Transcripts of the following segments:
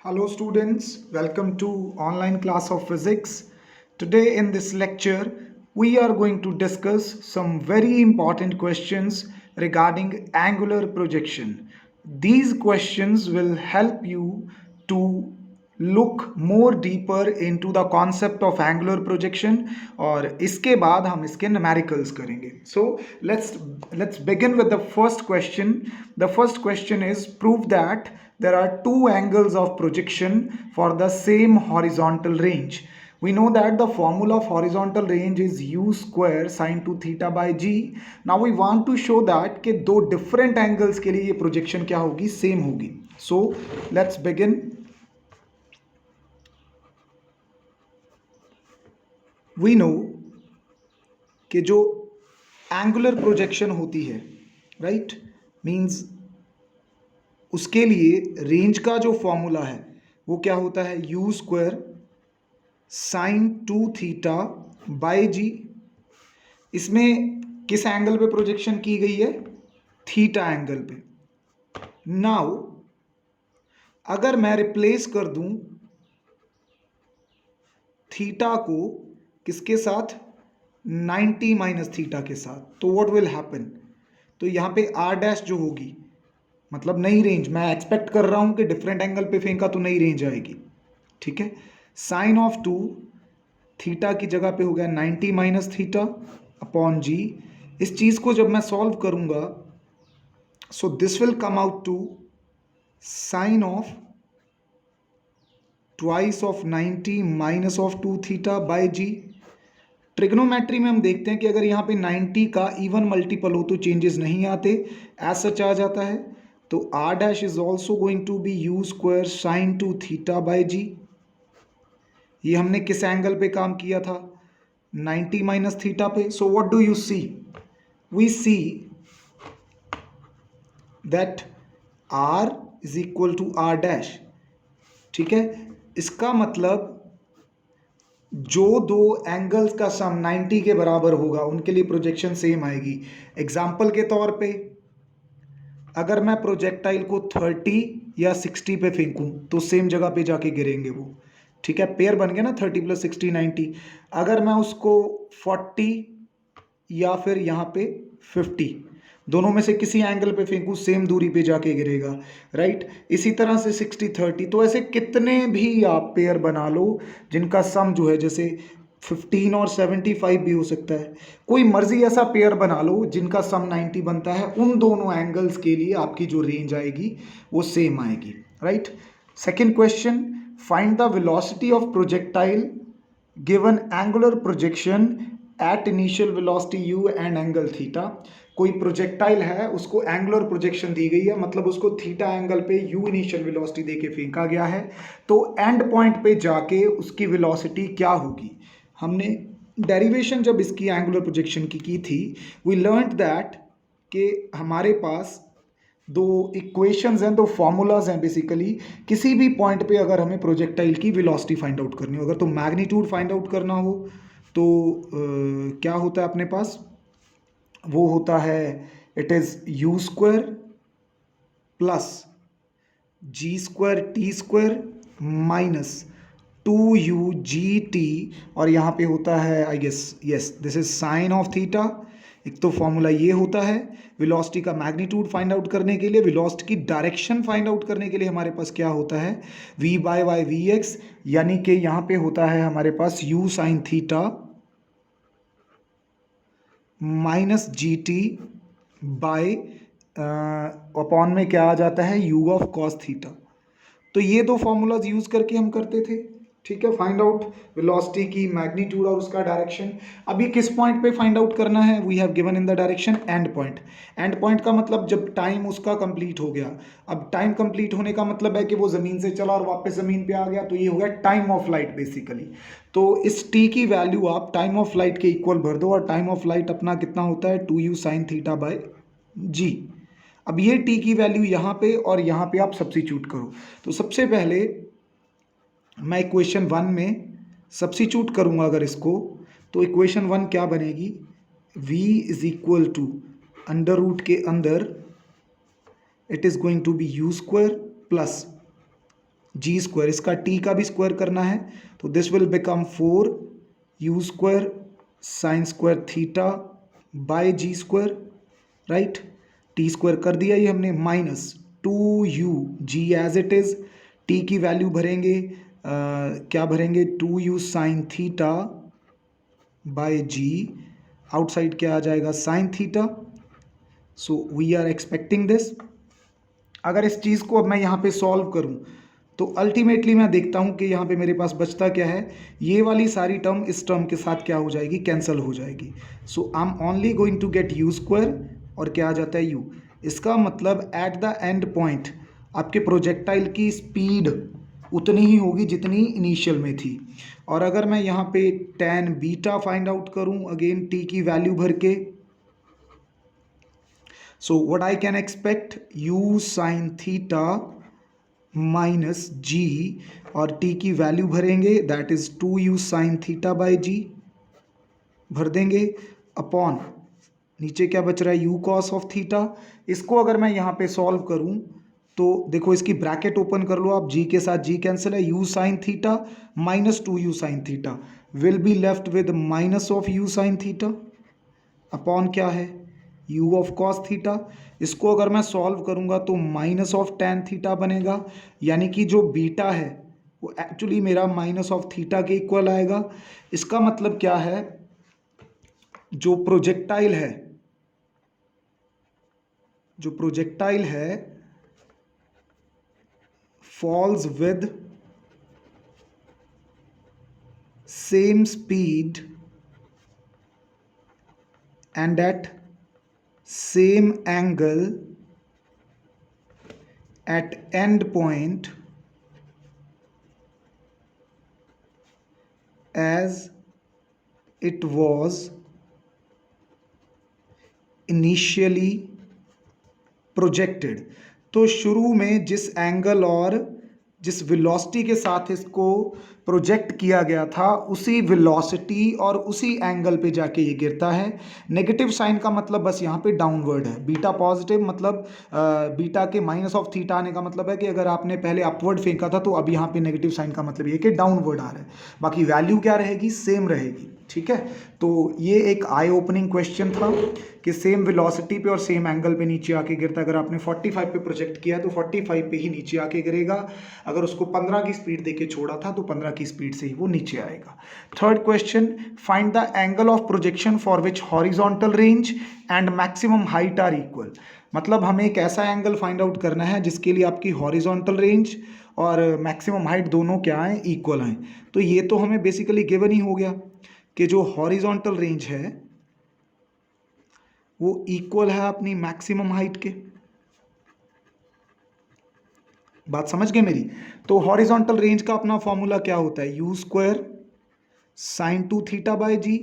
Hello students, welcome to online class of physics. Today in this lecture, we are going to discuss some very important questions regarding angular projection. These questions will help you to look more deeper into the concept of angular projection और इसके बाद हम इसके numericals करेंगे. So let's begin with the first question. The first question is prove that there are two angles of projection for the same horizontal range. We know that the formula of horizontal range is u square sine 2 theta by g. Now we want to show that कि दो different angles के लिए ये projection क्या होगी, same होगी. So let's begin. We know कि जो एंगुलर प्रोजेक्शन होती है, राइट, मीन्स उसके लिए रेंज का जो फॉर्मूला है वो क्या होता है, u square sine 2 theta by g. इसमें किस एंगल पे प्रोजेक्शन की गई है, थीटा एंगल पे. नाउ अगर मैं रिप्लेस कर दूं थीटा को किसके साथ, 90 माइनस थीटा के साथ, तो व्हाट विल हैपन. तो यहाँ पे आर डैश जो होगी, मतलब नई रेंज, मैं एक्सपेक्ट कर रहा हूं कि डिफरेंट एंगल पे फेंका तो नई रेंज आएगी. ठीक है, साइन ऑफ 2 थीटा की जगह पे हो गया 90 माइनस थीटा अपॉन जी. इस चीज को जब मैं सॉल्व करूंगा, so this will come out to sine of twice of 90 minus of 2 theta by g. Trigonometry में हम देखते हैं कि अगर यहाँ पे 90 का इवन मल्टीपल हो तो चेंजेस नहीं आते, एज सच आ जाता है. तो R dash is also going to be u square sine 2 theta by g. ये हमने किस एंगल पे काम किया था, 90 माइनस थीटा पे. So what do you see, we see that R is equal to R dash. ठीक है, इसका मतलब जो दो एंगल्स का सम 90 के बराबर होगा उनके लिए प्रोजेक्शन सेम आएगी. एग्जाम्पल के तौर पे अगर मैं प्रोजेक्टाइल को 30 या 60 पे फेंकूं तो सेम जगह पे जाके गिरेंगे वो. ठीक है, पेयर बन गया ना, 30 प्लस 60 90. अगर मैं उसको 40 या फिर यहाँ पे 50, दोनों में से किसी एंगल पे फेंकूं सेम दूरी पे जाके गिरेगा, राइट. इसी तरह से 60 30, तो ऐसे कितने भी आप पेयर बना लो जिनका सम जो है, जैसे 15 और 75 भी हो सकता है. कोई मर्जी ऐसा पेयर बना लो जिनका सम 90 बनता है, उन दोनों एंगल्स के लिए आपकी जो रेंज आएगी वो सेम आएगी, right. Second question, find the velocity of projectile given angular projection at initial velocity u and angle theta. कोई प्रोजेक्टाइल है, उसको एंगुलर प्रोजेक्शन दी गई है, मतलब उसको थीटा एंगल पे u इनिशियल वेलोसिटी देके फेंका गया है, तो एंड पॉइंट पे जाके उसकी वेलोसिटी क्या होगी. हमने डेरिवेशन जब इसकी एंगुलर प्रोजेक्शन की थी, वी लर्नड दैट कि हमारे पास दो इक्वेशंस हैं, दो फॉर्मूलाज हैं बेसिकली. किसी भी पॉइंट पे अगर हमें प्रोजेक्टाइल की वेलोसिटी फाइंड आउट करनी हो, अगर तो मैग्नीट्यूड फाइंड आउट करना हो तो क्या होता है अपने पास, वो होता है it is u square plus g square t square minus 2u/g/t, और यहाँ पे होता है I guess yes this is sine of theta. एक तो फॉर्मूला ये होता है वेलोसिटी का मैग्नीट्यूड फाइंड आउट करने के लिए. वेलोसिटी की डायरेक्शन फाइंड आउट करने के लिए हमारे पास क्या होता है, v by y v x, यानी कि यहाँ पे होता है हमारे पास u sine theta minus g t by upon में क्या आ जाता है, u ऑफ कॉस थीटा. तो ये दो फॉर्मूलाज यूज करके हम करते थे. ठीक है, फाइंड आउट वेलोसिटी की मैग्नीट्यूड और उसका डायरेक्शन. अभी किस पॉइंट पे फाइंड आउट करना है, we have given in the direction and point. And point का मतलब जब टाइम उसका कंप्लीट हो गया. अब टाइम कंप्लीट होने का मतलब है कि वो जमीन से चला और वापस जमीन पे आ गया, तो ये हो गया टाइम ऑफ लाइट बेसिकली. तो इस टी की वैल्यू आप टाइम ऑफ लाइट के इक्वल भर दो, और टाइम ऑफ लाइट अपना कितना होता है, 2u sine theta by g. अब ये टी की वैल्यू यहाँ पे और यहाँ पे आप सब्स्टिट्यूट करो. तो सबसे पहले मैं इक्वेशन 1 में सब्स्टिट्यूट करूँगा अगर इसको, तो इक्वेशन 1 क्या बनेगी, v is equal to under root के अंदर it is going to be u square plus g square, इसका टी का भी स्क्वायर करना है, तो this will become 4 u square sine square theta by g square, right. T square कर दिया ये हमने, minus 2u g as it is, t की वैल्यू भरेंगे, क्या भरेंगे, 2u sine theta by g, outside क्या आ जाएगा, sine theta. So we are expecting this. अगर इस चीज़ को अब मैं यहाँ पे सॉल्व करूँ तो अल्टीमेटली मैं देखता हूँ कि यहाँ पे मेरे पास बचता क्या है, ये वाली सारी टर्म इस टर्म के साथ क्या हो जाएगी, कैंसिल हो जाएगी। So I am only going to get u square, और क्या आ जाता है यू। इसका मतलब एट द एंड पॉइंट आपके प्रोजेक्टाइल की स्पीड उतनी ही होगी जितनी इनिशियल में थी। और अगर मैं यहाँ पे tan बीटा फाइंड आउट करूँ, अगेन टी की वैल्यू भर के, so what I can expect, u sin theta minus g, और t की वैल्यू भरेंगे, that is 2u sin theta by g भर देंगे, अपॉन नीचे क्या बच रहा है, u cos ऑफ थीटा। इसको अगर मैं यहाँ पे सॉल्व करूँ तो देखो इसकी ब्रैकेट ओपन कर लो आप, g के साथ g कैंसिल है, u sin theta minus 2u sin theta will be left with minus of u sin theta upon क्या है, u ऑफ कॉस थीटा। इसको अगर मैं सॉल्व करूंगा तो माइनस ऑफ टैन थीटा बनेगा, यानी कि जो बीटा है वो एक्चुअली मेरा माइनस ऑफ थीटा के इक्वल आएगा। इसका मतलब क्या है, जो प्रोजेक्टाइल है, जो प्रोजेक्टाइल है falls with same speed and at same angle at end point as it was initially projected। तो शुरू में जिस एंगल और जिस वेलोसिटी के साथ इसको प्रोजेक्ट किया गया था, उसी वेलोसिटी और उसी एंगल पे जाके ये गिरता है। नेगेटिव साइन का मतलब बस यहाँ पे डाउनवर्ड है, बीटा पॉजिटिव मतलब बीटा के माइनस ऑफ थीटा आने का मतलब है कि अगर आपने पहले अपवर्ड फेंका था तो अब यहाँ पे नेगेटिव साइन का मतलब ये कि डाउनवर्ड आ रहा है, बाकी वैल्यू क्या रहेगी, सेम रहेगी, ठीक है। तो ये एक आई ओपनिंग क्वेश्चन था कि सेम वेलोसिटी पे और सेम एंगल पे नीचे आके गिरता। अगर आपने 45 पे प्रोजेक्ट किया तो 45 पे ही नीचे आके गिरेगा, अगर उसको 15 की स्पीड देके छोड़ा था तो 15 की स्पीड से ही वो नीचे आएगा। Third question, find the angle of projection for which horizontal range and maximum height are equal. मतलब हमें एक ऐसा एंगल फाइंड आउट करना है जिसके लिए आपकी हॉरिजॉन्टल रेंज और मैक्सिमम हाइट दोनों क्या हैं, इक्वल हैं। तो ये तो हमें बेसिकली गिवन ही हो गया कि जो हॉरिजॉन्टल रेंज है वो इक्वल है अपनी मैक्सिमम हाइट के। बात समझ गए मेरी। तो हॉरिजॉन्टल रेंज का अपना फॉर्मूला क्या होता है, u square sine 2 theta by g,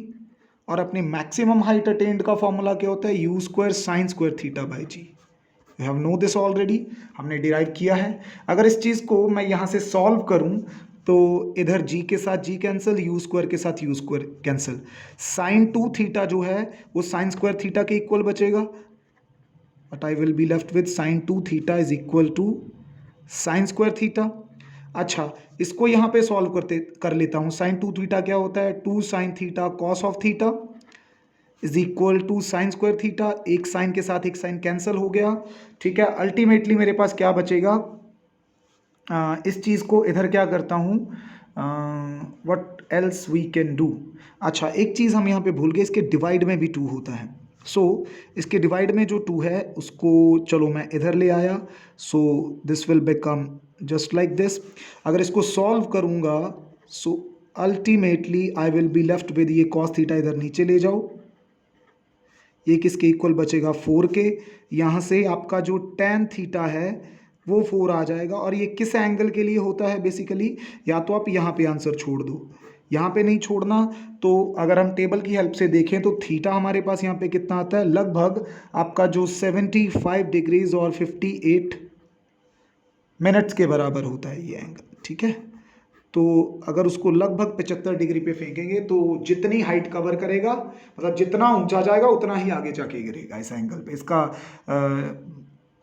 और अपने मैक्सिमम हाइट अटेंड का फॉर्मूला क्या होता है, u square sine square theta by g. You have know this already, हमने डिराइव किया है। अगर इस चीज़ को मैं यहाँ से सॉल्व करूँ तो इधर g के साथ g कैंसिल, यू स्क्वायर के साथ u square cancel, sine 2 theta जो है वो साइन स्क्वायर थीटा के इक्वल बचेगा, but I will be left with sine 2 theta is equal to sine square theta. अच्छा, इसको यहाँ पे सॉल्व कर लेता हूँ। साइन 2 थीटा क्या होता है, 2 sine theta cos of theta is equal to sine square theta, एक साइन के साथ एक साइन कैंसिल हो गया, ठीक है। अल्टीमेटली मेरे पास क्या बचेगा, इस चीज़ को इधर क्या करता हूँ, what else we can do. अच्छा, एक चीज़ हम यहाँ पे भूल गए, इसके डिवाइड में भी 2 होता है। सो इसके डिवाइड में जो 2 है उसको चलो मैं इधर ले आया, सो this will become just like this. अगर इसको सॉल्व करूँगा so ultimately I will be left with, ये कॉस थीटा इधर नीचे ले जाओ, ये किसके इक्वल बचेगा, 4 के। यहाँ से आपका जो tan थीटा है वो 4 आ जाएगा, और ये किस एंगल के लिए होता है बेसिकली, या तो आप यहाँ पे आंसर छोड़ दो, यहाँ पे नहीं छोड़ना। तो अगर हम टेबल की हेल्प से देखें तो थीटा हमारे पास यहाँ पे कितना आता है, लगभग आपका जो 75 डिग्रीज और 58 मिनट्स के बराबर होता है ये एंगल, ठीक है। तो अगर उसको लगभग 75 डिग्री पे फेंकेंगे तो जितनी हाइट कवर करेगा, मतलब जितना ऊंचा जाएगा उतना ही आगे जाके गिरेगा इस एंगल पे। इसका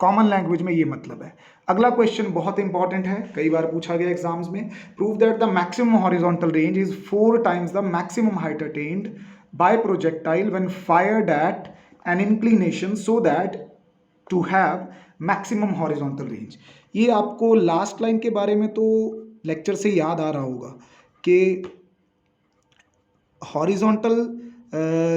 कॉमन लैंग्वेज में ये मतलब है। अगला क्वेश्चन बहुत इंपॉर्टेंट है, कई बार पूछा गया एग्जाम्स में। Prove that the maximum horizontal range is 4 times the maximum height attend by projectile when fired at an inclination so that to have maximum horizontal range. ये आपको लास्ट लाइन के बारे में तो लेक्चर से याद आ रहा होगा कि हॉरिजॉन्टल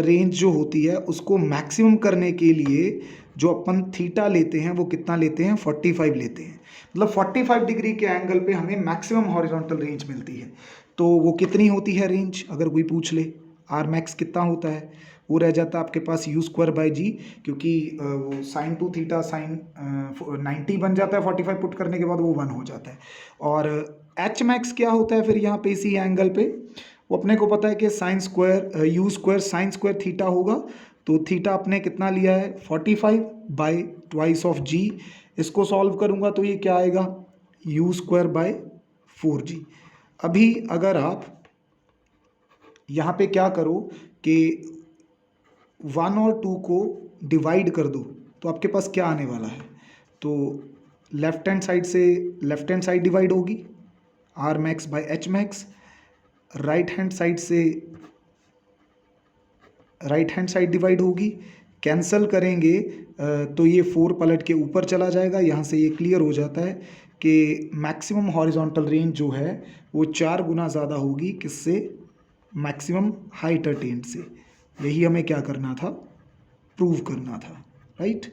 रेंज जो होती है उसको मैक्सिमम करने के लिए जो अपन थीटा लेते हैं वो कितना लेते हैं, 45 लेते हैं। मतलब 45 डिग्री के एंगल पे हमें मैक्सिमम हॉरिजॉन्टल रेंज मिलती है। तो वो कितनी होती है रेंज, अगर कोई पूछ ले आर मैक्स कितना होता है, वो रह जाता है आपके पास यू स्क्वायर बाई जी, क्योंकि वो साइन 2 थीटा साइन 90 बन जाता है 45 पुट करने के बाद, वो 1 हो जाता है। और एच मैक्स क्या होता है फिर यहाँ पे इसी एंगल पे, वो अपने को पता है कि sine square you square sine square theta होगा। तो थीटा अपने कितना लिया है 45 बाई ट्वाइस ऑफ जी। इसको सॉल्व करूँगा तो ये क्या आएगा, यू स्क्वायर बाय 4g। अभी अगर आप यहाँ पे क्या करो कि 1 और 2 को डिवाइड कर दो तो आपके पास क्या आने वाला है, तो लेफ्ट हैंड साइड से लेफ्ट हैंड साइड डिवाइड होगी R max by H max, right hand side से राइट हैंड साइड डिवाइड होगी, कैंसल करेंगे तो ये 4 पलट के ऊपर चला जाएगा। यहाँ से ये क्लियर हो जाता है कि मैक्सिमम हॉरिजॉन्टल रेंज जो है वो 4 गुना ज़्यादा होगी किससे, मैक्सिमम हाइट अटेन्ड से। यही हमें क्या करना था, प्रूव करना था, राइट।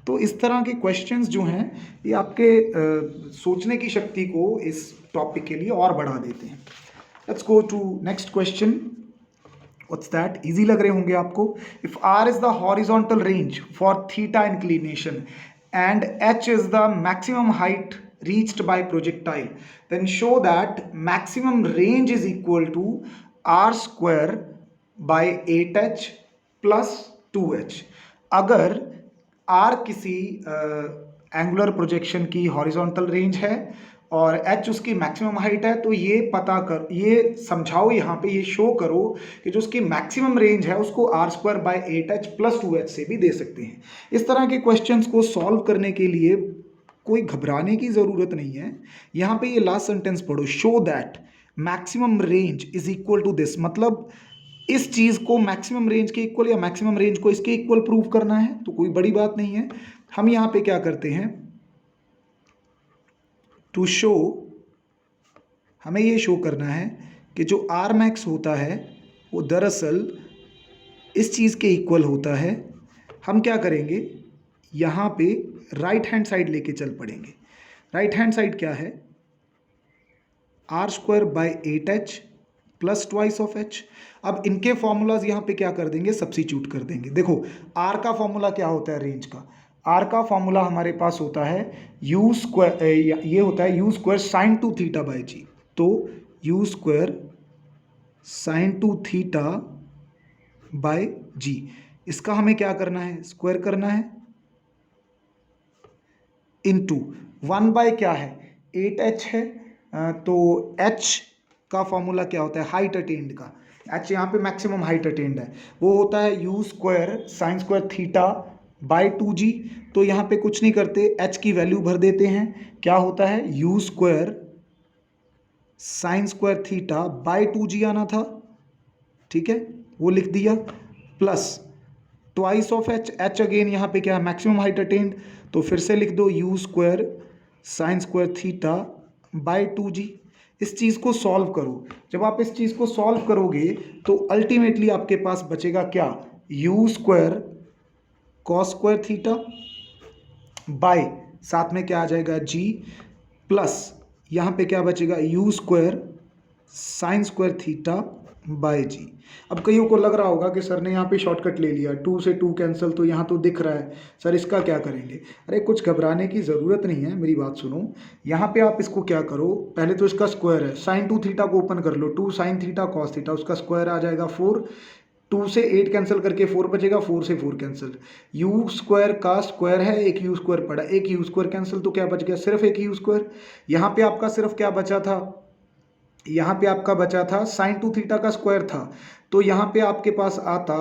तो इस तरह के क्वेश्चंस जो हैं ये आपके सोचने की शक्ति को इस टॉपिक के लिए और बढ़ा देते हैं। Let's go to next question. What's that? Easy लग रहे होंगे आपको। If R is the horizontal range for theta inclination and H is the maximum height reached by projectile, then show that maximum range is equal to R square by 8H plus 2H। अगर R किसी angular projection की horizontal range है और h उसकी maximum height है, तो ये पता कर, ये समझाओ यहाँ पे, ये शो करो कि जो उसकी मैक्सिमम रेंज है उसको are square by 8h plus 2h से भी दे सकते हैं। इस तरह के क्वेश्चंस को सॉल्व करने के लिए कोई घबराने की ज़रूरत नहीं है। यहाँ पे ये लास्ट सेंटेंस पढ़ो, show that maximum range is equal to this, मतलब इस चीज़ को मैक्सिमम रेंज के इक्वल या मैक्सिमम रेंज को इसके इक्वल प्रूव करना है। तो कोई बड़ी बात नहीं है। हम यहाँ पे क्या करते हैं, टू शो, हमें ये शो करना है कि जो आर मैक्स होता है वो दरअसल इस चीज़ के इक्वल होता है। हम क्या करेंगे, यहाँ पे राइट हैंड साइड लेके चल पड़ेंगे। राइट हैंड साइड क्या है, R square by 8h plus twice of h। अब इनके फॉर्मूलाज यहाँ पे क्या कर देंगे, सब्स्टिट्यूट कर देंगे। देखो आर का फॉर्मूला क्या होता है रेंज का, आर का फॉर्मूला हमारे पास होता है यू स्क्वायर, ये होता है u square sine 2 theta by g. तो u square sine 2 theta by g, इसका हमें क्या करना है, स्क्वायर करना है, इनटू 1 बाय क्या है 8h है। तो h का फॉर्मूला क्या होता है, हाइट अटेन्ड का, h यहाँ पे मैक्सिमम हाइट अटेन्ड है, वो होता है u square sine square theta by 2g। तो यहाँ पे कुछ नहीं करते, h की वैल्यू भर देते हैं, क्या होता है u square sine square theta by 2g आना था, ठीक है, वो लिख दिया, plus twice of h again यहाँ पे क्या है मैक्सिमम हाइट अटेन्ड, तो फिर से लिख दो you square sine square theta by 2g। इस चीज़ को सॉल्व करो। जब आप इस चीज़ को सॉल्व करोगे तो अल्टीमेटली आपके पास बचेगा क्या, you square cos square theta bye साथ में क्या आ जाएगा g, प्लस यहाँ पे क्या बचेगा u square sine square theta by g. अब कईयों को लग रहा होगा कि सर ने यहाँ पे शॉर्टकट ले लिया, 2 से 2 कैंसिल, तो यहाँ तो दिख रहा है सर इसका क्या करेंगे। अरे कुछ घबराने की ज़रूरत नहीं है, मेरी बात सुनो। यहाँ पे आप इसको क्या करो, पहले तो इसका स्क्वायर है, साइन 2 थीटा को ओपन कर लो, 2 साइन थीटा कॉस थीटा, उसका स्क्वायर आ जाएगा 4, 2 से 8 कैंसिल करके 4 बचेगा, 4 से 4 कैंसिल, यू स्क्वायर का स्क्वायर है, एक यू स्क्वायर पड़ा, एक यू स्क्वायर कैंसिल, तो क्या बच गया सिर्फ एक यू स्क्वायर। यहाँ पे आपका सिर्फ क्या बचा था, यहाँ पे आपका बचा था साइन 2 थीटा का स्क्वायर था, तो यहाँ पे आपके पास आता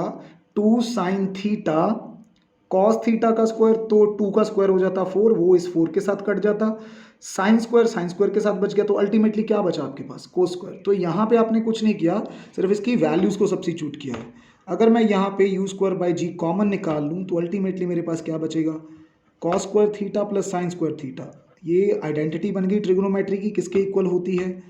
2 साइन थीटा कॉस थीटा का स्क्वायर तो 2 का स्क्वायर हो जाता 4, वो इस 4 के साथ कट जाता, साइन स्क्वायर के साथ बच गया, तो अल्टीमेटली क्या बचा आपके पास, कोस स्क्वायर। तो यहाँ पे आपने कुछ नहीं किया, सिर्फ इसकी वैल्यूज़ को सब्स्टिट्यूट किया है। अगर मैं यहाँ पे u square by g common निकाल लूँ तो अल्टीमेटली मेरे पास क्या बचेगा, cos square theta plus sine square theta. ये आइडेंटिटी बन गई ट्रिग्नोमेट्री की, किसके इक्वल होती है,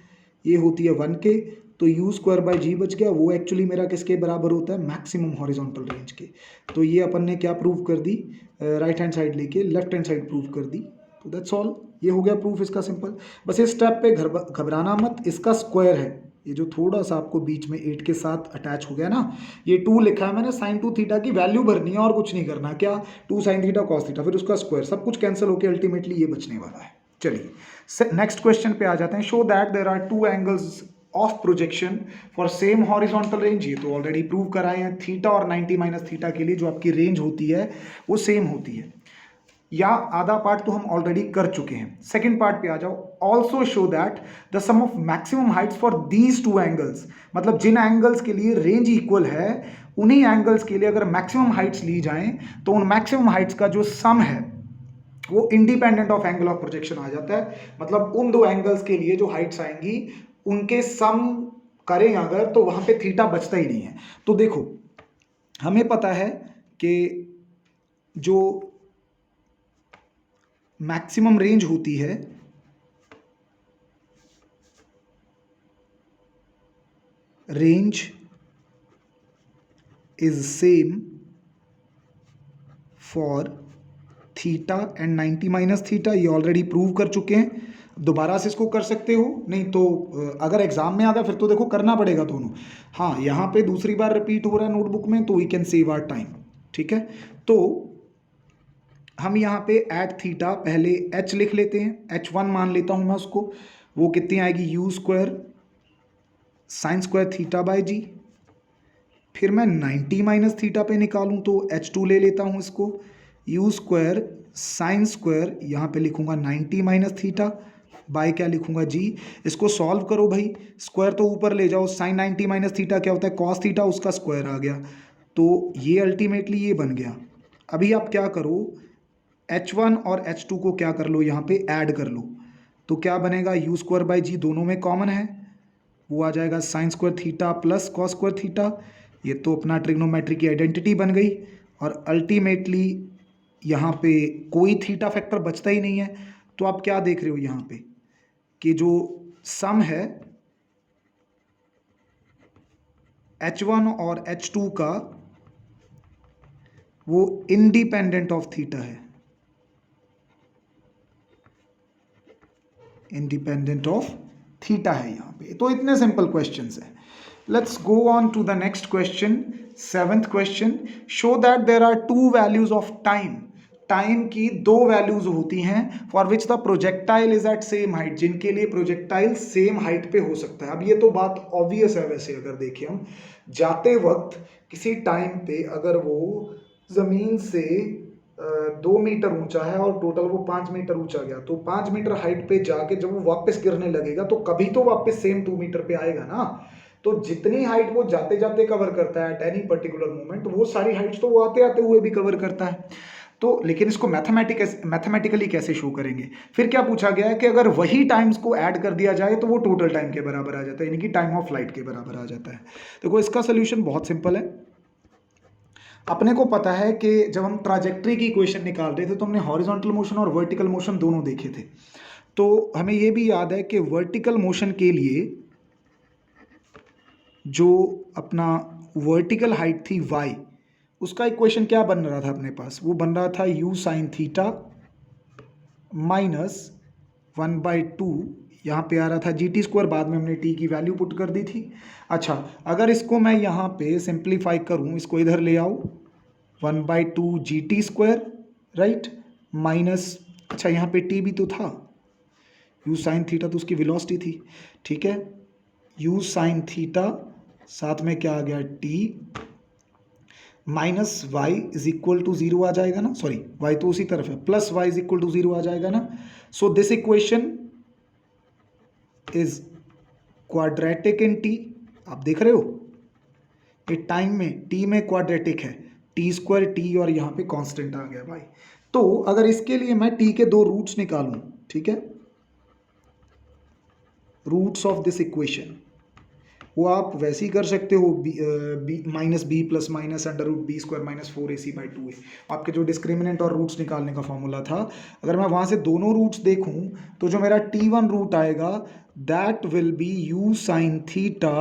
ये होती है 1 के। तो यू स्क्वायर बाई जी बच गया, वो एक्चुअली मेरा किसके बराबर होता है, मैक्सिमम हॉरिजॉन्टल रेंज के। तो ये अपन ने क्या प्रूव कर दी, राइट हैंड साइड लेके लेफ्ट हैंड साइड प्रूव कर दी। तो दैट्स ऑल, ये हो गया प्रूफ इसका सिंपल। बस इस स्टेप पे घबराना मत, इसका स्क्वायर है, ये जो थोड़ा सा आपको बीच में 8 के साथ अटैच हो गया ना, ये 2 लिखा है मैंने, साइन 2 थीटा की वैल्यू भरनी है और कुछ नहीं करना, क्या 2 साइन थीटा कॉस थीटा, फिर उसका स्क्वायर, सब कुछ कैंसिल होकर अल्टीमेटली ये बचने वाला है। चलिए नेक्स्ट क्वेश्चन पे आ जाते हैं। Show that there are 2 angles of projection for same horizontal range. ये तो ऑलरेडी प्रूव कराए हैं, थीटा और 90 माइनस थीटा के लिए जो आपकी रेंज होती है वो सेम होती है, या आधा पार्ट तो हम ऑलरेडी कर चुके हैं। सेकंड पार्ट पे आ जाओ। Also show that the sum of maximum heights for these 2 angles, मतलब जिन एंगल्स के लिए रेंज इक्वल है उन्हीं एंगल्स के लिए अगर मैक्सिमम हाइट्स ली जाएं तो उन मैक्सिमम हाइट्स का जो सम है वो independent of angle of projection आ जाता है। मतलब उन 2 एंगल्स के लिए जो हाइट्स आएंगी उनके सम करें अगर, तो वहां पे थीटा बचता ही नहीं है। तो देखो हमें पता है कि जो मैक्सिमम रेंज होती है range is same for theta and 90 minus theta, ये ऑलरेडी प्रूव कर चुके हैं। दोबारा से इसको कर सकते हो, नहीं तो अगर एग्जाम में आ गया फिर तो देखो करना पड़ेगा दोनों। हाँ यहाँ पे दूसरी बार रिपीट हो रहा है नोटबुक में, तो we can save our time. ठीक है, तो हम यहाँ पे एट थीटा पहले h लिख लेते हैं, h1 मान लेता हूँ मैं उसको, वो कितनी आएगी u square sine square theta by g. फिर मैं 90 माइनस थीटा पे निकालूँ तो h2 ले लेता हूँ इसको, यू स्क्वायर साइन स्क्वायर यहाँ पे लिखूँगा 90 माइनस थीटा बाय क्या लिखूँगा जी। इसको सॉल्व करो भाई, स्क्वायर तो ऊपर ले जाओ, साइन 90 माइनस थीटा क्या होता है कॉस थीटा, उसका स्क्वायर आ गया। तो ये अल्टीमेटली ये बन गया। अभी आप क्या करो, h1 और h2 को क्या कर लो, यहाँ पे ऐड कर लो, तो क्या बनेगा, यू स्क्वायर बाई जी दोनों में कॉमन है, वो आ जाएगा sign square theta plus cos square theta. ये तो अपना ट्रिग्नोमेट्री की आइडेंटिटी बन गई, और अल्टीमेटली यहाँ पे कोई थीटा फैक्टर बचता ही नहीं है। तो आप क्या देख रहे हो यहाँ पे कि जो सम है h1 और h2 का वो इंडिपेंडेंट ऑफ थीटा है, इंडिपेंडेंट ऑफ थीटा है यहाँ पे। तो इतने सिंपल क्वेश्चंस हैं। Let's go on to the next question, 7th question. Show that there are 2 values of time. Time की 2 वैल्यूज होती हैं for which the projectile is at same height, जिनके लिए प्रोजेक्टाइल सेम हाइट पे हो सकता है। अब ये तो बात ऑब्वियस है, वैसे अगर देखिए हम जाते वक्त किसी टाइम पे अगर वो जमीन से 2 मीटर ऊंचा है और टोटल वो 5 मीटर ऊंचा गया, तो 5 मीटर हाइट पे जाके जब वो वापस गिरने लगेगा तो कभी तो वापस सेम 2 मीटर पे आएगा ना। तो जितनी हाइट वो जाते जाते कवर करता है एट एनी पर्टिकुलर मोमेंट, वो सारी हाइट्स तो वो आते आते हुए भी कवर करता है। तो लेकिन इसको मैथमेटिकली कैसे शो करेंगे, फिर क्या पूछा गया है कि अगर वही टाइम्स को ऐड कर दिया जाए तो वो टोटल टाइम के बराबर आ जाता है, यानी कि टाइम ऑफ फ्लाइट के बराबर आ जाता है। देखो इसका सोल्यूशन बहुत सिंपल है। अपने को पता है कि जब हम ट्राजेक्ट्री की इक्वेशन निकाल रहे थे तो हमने हॉरिजॉन्टल मोशन और वर्टिकल मोशन दोनों देखे थे। तो हमें ये भी याद है कि वर्टिकल मोशन के लिए जो अपना वर्टिकल हाइट थी y, उसका इक्वेशन क्या बन रहा था अपने पास, वो बन रहा था u साइन थीटा माइनस 1/2, यहाँ पे आ रहा था जी टी स्क्वायर, बाद में हमने t की वैल्यू पुट कर दी थी। अच्छा अगर इसको मैं यहाँ पे सिंप्लीफाई करूँ, इसको इधर ले आओ, 1/2 G T square right minus, अच्छा यहाँ पे t भी तो था, u साइन थीटा तो उसकी वेलोसिटी थी, ठीक है, u साइन थीटा साथ में क्या आ गया t minus y is equal to 0 आ जाएगा ना, सॉरी y तो उसी तरफ है, plus y is equal to 0 आ जाएगा ना। So this equation is quadratic in t। आप देख रहे हो ये टाइम में t में क्वाड्रेटिक है, टी स्क्वायर टी और यहाँ पे कांस्टेंट आ गया भाई। तो अगर इसके लिए मैं टी के 2 रूट्स निकालूं, ठीक है, रूट्स ऑफ दिस इक्वेशन, वो आप वैसे ही कर सकते हो, minus b plus minus under root b square minus 4ac/2a, आपके जो डिस्क्रिमिनेंट और रूट्स निकालने का फॉर्मूला था। अगर मैं वहाँ से दोनों रूट्स देखूँ तो जो मेरा t1 रूट आएगा that will be u sine theta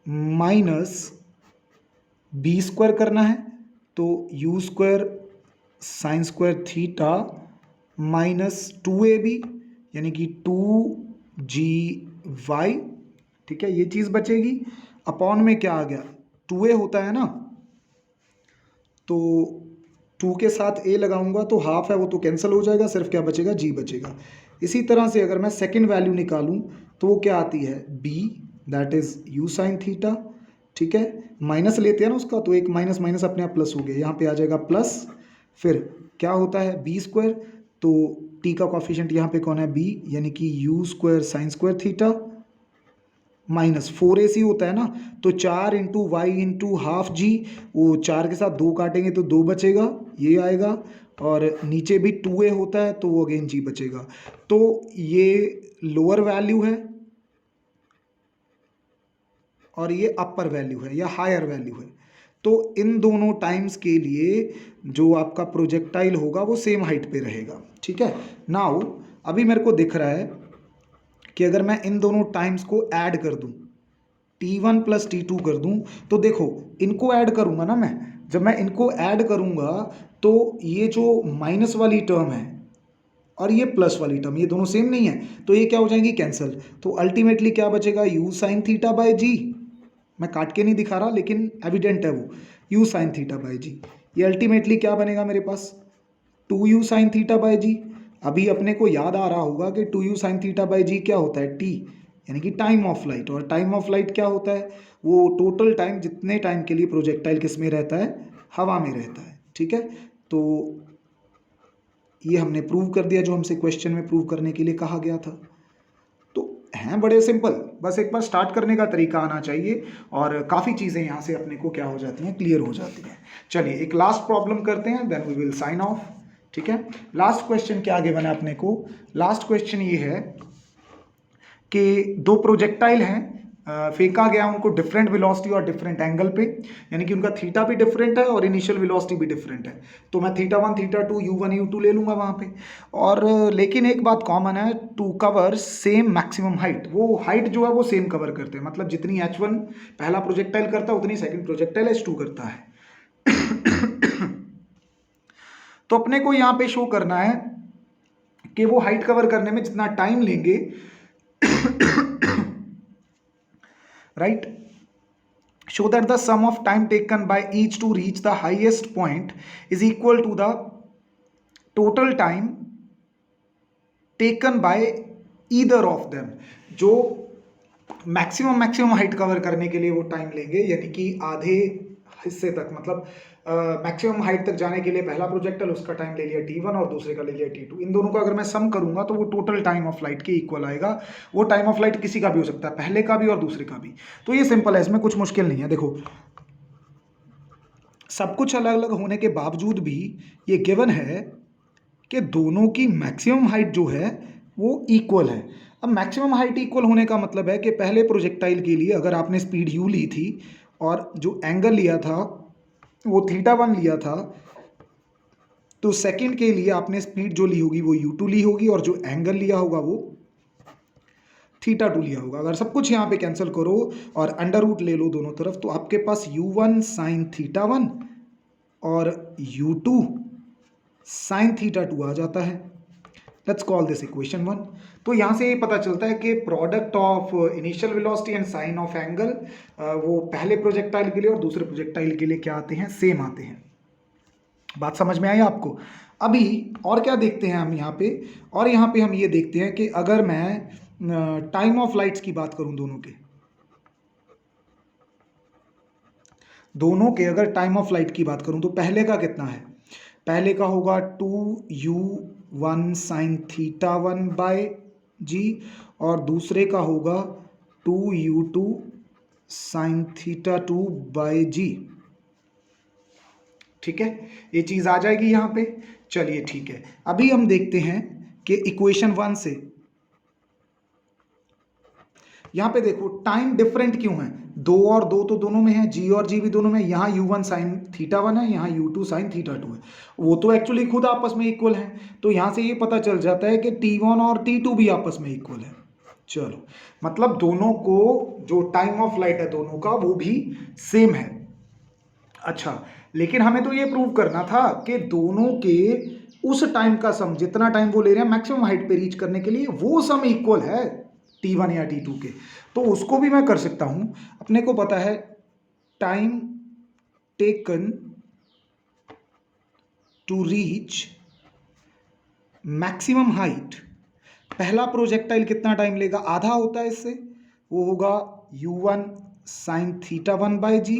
minus b square करना है तो u square sine square theta minus 2ab यानी कि 2gy, ठीक है, ये चीज़ बचेगी। अपॉन में क्या आ गया, 2a होता है ना, तो 2 के साथ a लगाऊंगा तो हाफ है वो तो कैंसिल हो जाएगा, सिर्फ क्या बचेगा, g बचेगा। इसी तरह से अगर मैं सेकंड वैल्यू निकालूं तो वो क्या आती है, b that is u sine theta, ठीक है, माइनस लेते हैं ना उसका, तो एक माइनस माइनस अपने आप प्लस हो गया, यहाँ पे आ जाएगा प्लस, फिर क्या होता है b स्क्वायर, तो t का कॉफिशिएंट यहाँ पे कौन है, b, यानी कि u square sine square theta minus 4ac होता है ना, तो 4 इंटू वाई इंटू हाफ जी, वो 4 के साथ 2 काटेंगे तो 2 बचेगा, ये आएगा, और नीचे भी 2a होता है तो वो अगेन g बचेगा। तो ये लोअर वैल्यू है और ये अपर वैल्यू है या हायर वैल्यू है। तो इन दोनों टाइम्स के लिए जो आपका प्रोजेक्टाइल होगा वो सेम हाइट पे रहेगा, ठीक है। नाउ अभी मेरे को दिख रहा है कि अगर मैं इन दोनों टाइम्स को ऐड कर दूं, t1 प्लस t2 कर दूं, तो देखो इनको ऐड करूंगा ना मैं, जब मैं इनको ऐड करूंगा तो ये जो माइनस वाली टर्म है और ये प्लस वाली टर्म, ये दोनों सेम नहीं है, तो ये क्या हो जाएंगी, कैंसिल। तो अल्टीमेटली क्या बचेगा, u साइन थीटा बाय जी, मैं काट के नहीं दिखा रहा लेकिन एविडेंट है वो, u sine theta by g. ये अल्टीमेटली क्या बनेगा मेरे पास, 2u साइन थीटा बाय जी। अभी अपने को याद आ रहा होगा कि 2u साइन थीटा बाय जी क्या होता है, t, यानी कि टाइम ऑफ लाइट, और टाइम ऑफ लाइट क्या होता है, वो टोटल टाइम जितने टाइम के लिए प्रोजेक्टाइल किस में रहता है, हवा में रहता है, ठीक है। तो ये हमने प्रूव कर दिया जो हमसे क्वेश्चन में प्रूव करने के लिए कहा गया था। तो हैं बड़े सिंपल, बस एक बार स्टार्ट करने का तरीका आना चाहिए और काफ़ी चीज़ें यहाँ से अपने को क्या हो जाती हैं, क्लियर हो जाती हैं। चलिए एक लास्ट प्रॉब्लम करते हैं, then we will sign off, ठीक है। लास्ट क्वेश्चन क्या आगे बना अपने को, लास्ट क्वेश्चन ये है कि दो प्रोजेक्टाइल हैं, फेंका गया उनको डिफरेंट वेलोसिटी और डिफरेंट एंगल पे, यानी कि उनका थीटा भी डिफरेंट है और इनिशियल वेलोसिटी भी डिफरेंट है। तो मैं θ1 θ2 u1 u2 ले लूँगा वहाँ पे, और लेकिन एक बात कॉमन है, to cover same maximum height, वो हाइट जो है वो सेम कवर करते हैं, मतलब जितनी h1 पहला प्रोजेक्टाइल करता है उतनी सेकंड प्रोजेक्टाइल h2 करता है। तो अपने को यहाँ पे शो करना है कि वो हाइट कवर करने में जितना टाइम लेंगे, right, show that the sum of time taken by each to reach the highest point is equal to the total time taken by either of them। जो मैक्सिमम हाइट कवर करने के लिए वो time लेंगे, यानी कि आधे हिस्से तक, मतलब मैक्सिमम हाइट तक जाने के लिए पहला प्रोजेक्टाइल उसका टाइम ले लिया t1 और दूसरे का ले लिया t2, इन दोनों का अगर मैं सम करूंगा तो वो टोटल टाइम ऑफ लाइट के इक्वल आएगा। वो टाइम ऑफ लाइट किसी का भी हो सकता है, पहले का भी और दूसरे का भी। तो ये सिंपल है, इसमें कुछ मुश्किल नहीं है। देखो सब कुछ अलग अलग होने के बावजूद भी ये गिवन है कि दोनों की मैक्सिमम हाइट जो है वो इक्वल है। अब मैक्सिमम हाइट इक्वल होने का मतलब है कि पहले प्रोजेक्टाइल के लिए अगर आपने स्पीड u ली थी और जो एंगल लिया था वो θ1 लिया था, तो सेकंड के लिए आपने स्पीड जो ली होगी वो u2 ली होगी और जो एंगल लिया होगा वो θ2 लिया होगा। अगर सब कुछ यहाँ पे कैंसिल करो और अंडर रूट ले लो दोनों तरफ, तो आपके पास u1 साइन θ1 और u2 साइन θ2 आ जाता है। Let's call this equation 1। तो यहाँ से ये पता चलता है कि product of initial velocity and sine of angle वो पहले प्रोजेक्टाइल के लिए और दूसरे प्रोजेक्टाइल के लिए क्या आते हैं, सेम आते हैं। बात समझ में आई आपको। अभी और क्या देखते हैं हम यहाँ पे, और यहाँ पे हम ये देखते हैं कि अगर मैं टाइम ऑफ लाइट्स की बात करूँ, दोनों के अगर टाइम ऑफ लाइट की बात करूँ तो पहले का कितना है, पहले का होगा 2u1 साइन θ1 बाय जी और दूसरे का होगा 2u2 साइन θ2 बाय जी। ठीक है, ये चीज़ आ जाएगी यहाँ पे। चलिए ठीक है, अभी हम देखते हैं कि इक्वेशन 1 से यहाँ पे देखो टाइम डिफरेंट क्यों है, 2 और 2 तो दोनों में है, जी और जी भी दोनों में, यहाँ u1 साइन थीटा 1 है, यहाँ u2 साइन थीटा 2 है, वो तो एक्चुअली खुद आपस में इक्वल है, तो यहाँ से ये पता चल जाता है कि t1 और t2 भी आपस में इक्वल है। चलो, मतलब दोनों को जो टाइम ऑफ फ्लाइट है दोनों का वो भी सेम है। अच्छा, लेकिन हमें तो ये प्रूव करना था कि दोनों के उस टाइम का सम, जितना टाइम वो ले रहे हैं मैक्सिमम हाइट पे रीच करने के लिए, वो सम इक्वल है t1 या t2 के। तो उसको भी मैं कर सकता हूं। अपने को पता है time taken to reach maximum height, पहला प्रोजेक्टाइल कितना टाइम लेगा, आधा होता है इससे, वो होगा u1 साइन थीटा 1 बाई जी,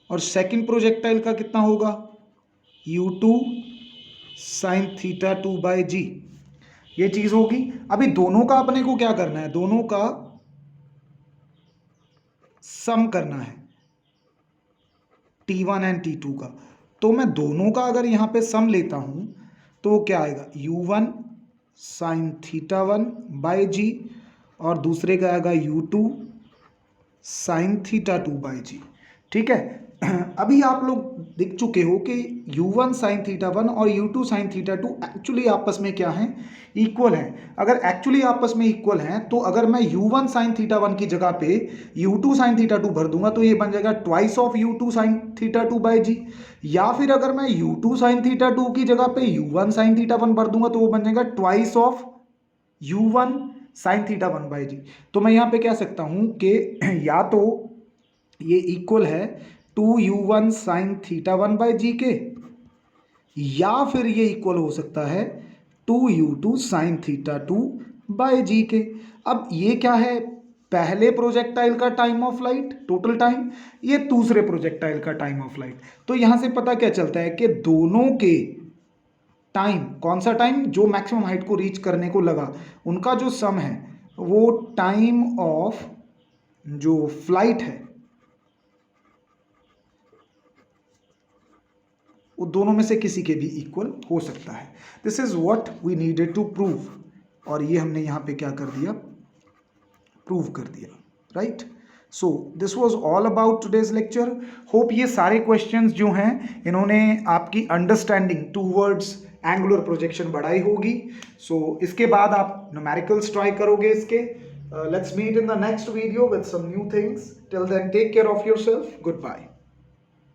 और सेकंड प्रोजेक्टाइल का कितना होगा u2 साइन थीटा 2 बाई जी, ये चीज होगी। अभी दोनों का अपने को क्या करना है, दोनों का सम करना है t1 एंड t2 का। तो मैं दोनों का अगर यहां पे सम लेता हूं तो क्या आएगा, u1 साइन थीटा 1 बाई जी, और दूसरे का आएगा u2 साइन थीटा 2 बाई जी। ठीक है, अभी आप लोग देख चुके हो कि u1 साइन थीटा 1 और u2 साइन थीटा 2 एक्चुअली आपस में क्या हैं, इक्वल हैं। अगर एक्चुअली आपस में इक्वल हैं तो अगर मैं u1 साइन थीटा 1 की जगह पे u2 साइन थीटा 2 भर दूंगा तो ये बन जाएगा twice of u2 sine theta 2 by g, या फिर अगर मैं u2 साइन थीटा 2 की जगह पे u1 साइन थीटा 1 भर दूंगा तो वो बन जाएगा twice of u1 sine theta 1 by g. तो मैं यहाँ पे कह सकता हूँ कि या तो ये इक्वल है 2u1 साइन थीटा 1 बाई जी के, या फिर ये इक्वल हो सकता है 2u2 साइन थीटा 2 बाई जी के। अब ये क्या है, पहले प्रोजेक्टाइल का time of flight total time, ये दूसरे प्रोजेक्टाइल का टाइम ऑफ फ्लाइट। तो यहां से पता क्या चलता है कि दोनों के टाइम, कौन सा टाइम, जो मैक्सिमम हाइट को रीच करने को लगा, उनका जो सम है वो टाइम ऑफ जो फ्लाइट है वो दोनों में से किसी के भी इक्वल हो सकता है। This is what we needed to prove, और ये हमने यहाँ पे क्या कर दिया, प्रूव कर दिया, right. So this was all about today's lecture. Hope ये सारे क्वेश्चंस जो हैं इन्होंने आपकी अंडरस्टैंडिंग टूवर्ड्स एंगुलर प्रोजेक्शन बढ़ाई होगी। सो इसके बाद आप न्यूमेरिकल्स ट्राई करोगे इसके। Let's meet in the next video with some new things. Till then take care of yourself, good bye.